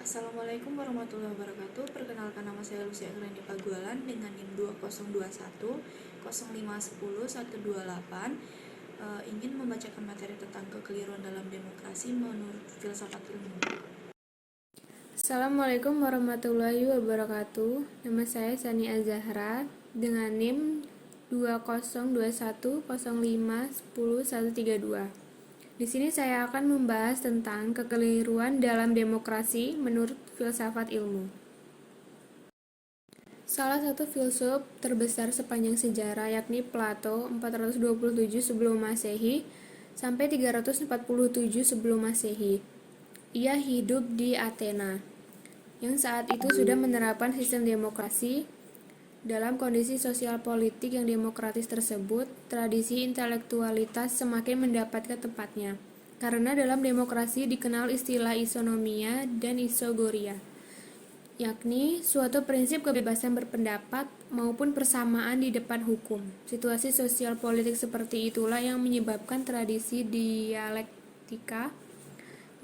Assalamualaikum warahmatullahi wabarakatuh. Perkenalkan, nama saya Lucia Agrani Pagualan dengan NIM 2021 0510 128. Ingin membacakan materi tentang kekeliruan dalam demokrasi menurut filsafat ilmu. Assalamualaikum warahmatullahi wabarakatuh. Nama saya Sani Azahra dengan NIM 20210510 Di sini saya akan membahas tentang kekeliruan dalam demokrasi menurut filsafat ilmu. Salah satu filsuf terbesar sepanjang sejarah yakni Plato 427 sebelum Masehi sampai 347 sebelum Masehi. Ia hidup di Athena, yang saat itu sudah menerapkan sistem demokrasi. Dalam kondisi sosial politik yang demokratis tersebut, tradisi intelektualitas semakin mendapatkan tempatnya, karena dalam demokrasi dikenal istilah isonomia dan isogoria, yakni suatu prinsip kebebasan berpendapat maupun persamaan di depan hukum. Situasi sosial politik seperti itulah yang menyebabkan tradisi dialektika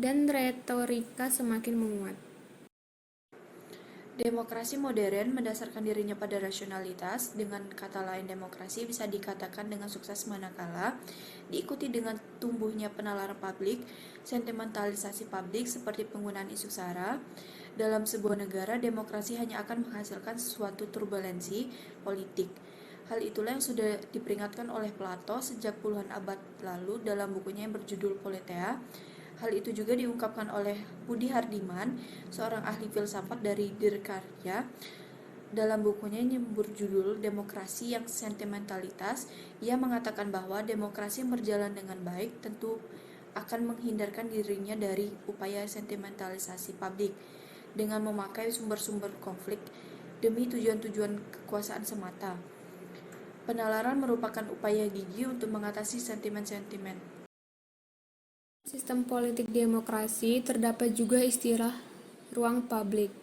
dan retorika semakin menguat. Demokrasi modern mendasarkan dirinya pada rasionalitas. Dengan kata lain, demokrasi bisa dikatakan dengan sukses manakala diikuti dengan tumbuhnya penalaran publik, sentimentalisasi publik seperti penggunaan isu sara. Dalam sebuah negara, demokrasi hanya akan menghasilkan suatu turbulensi politik. Hal itulah yang sudah diperingatkan oleh Plato sejak puluhan abad lalu dalam bukunya yang berjudul Politeia. Hal itu juga diungkapkan oleh Budi Hardiman, seorang ahli filsafat dari Dirkarya, dalam bukunya yang berjudul Demokrasi yang Sentimentalitas. Ia mengatakan bahwa demokrasi yang berjalan dengan baik tentu akan menghindarkan dirinya dari upaya sentimentalisasi publik dengan memakai sumber-sumber konflik demi tujuan-tujuan kekuasaan semata. Penalaran merupakan upaya gigi untuk mengatasi sentimen-sentimen. Sistem politik demokrasi terdapat juga istilah ruang publik.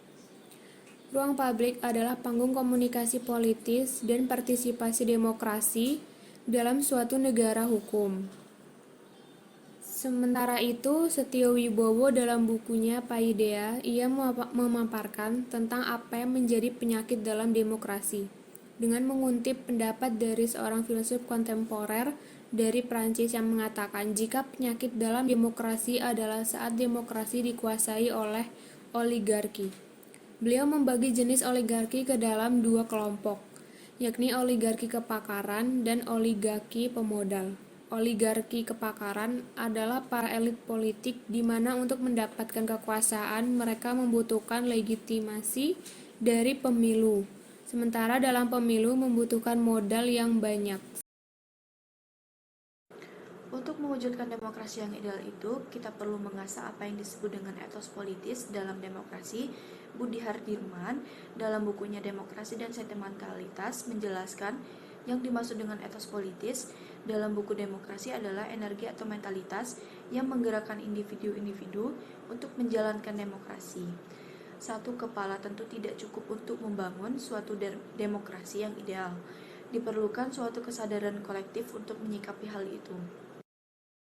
Ruang publik adalah panggung komunikasi politis dan partisipasi demokrasi dalam suatu negara hukum. Sementara itu, Setio Wibowo dalam bukunya Paideia, ia memaparkan tentang apa yang menjadi penyakit dalam demokrasi, dengan mengutip pendapat dari seorang filsuf kontemporer dari Prancis yang mengatakan jika penyakit dalam demokrasi adalah saat demokrasi dikuasai oleh oligarki. Beliau membagi jenis oligarki ke dalam dua kelompok, yakni oligarki kepakaran dan oligarki pemodal. Oligarki kepakaran adalah para elit politik di mana untuk mendapatkan kekuasaan mereka membutuhkan legitimasi dari pemilu, sementara dalam pemilu membutuhkan modal yang banyak. Untuk mewujudkan demokrasi yang ideal itu, kita perlu mengasah apa yang disebut dengan etos politis dalam demokrasi. Budi Hardiman dalam bukunya Demokrasi dan Sentimentalitas menjelaskan yang dimaksud dengan etos politis dalam buku Demokrasi adalah energi atau mentalitas yang menggerakkan individu-individu untuk menjalankan demokrasi. Satu kepala tentu tidak cukup untuk membangun suatu demokrasi yang ideal. Diperlukan suatu kesadaran kolektif untuk menyikapi hal itu.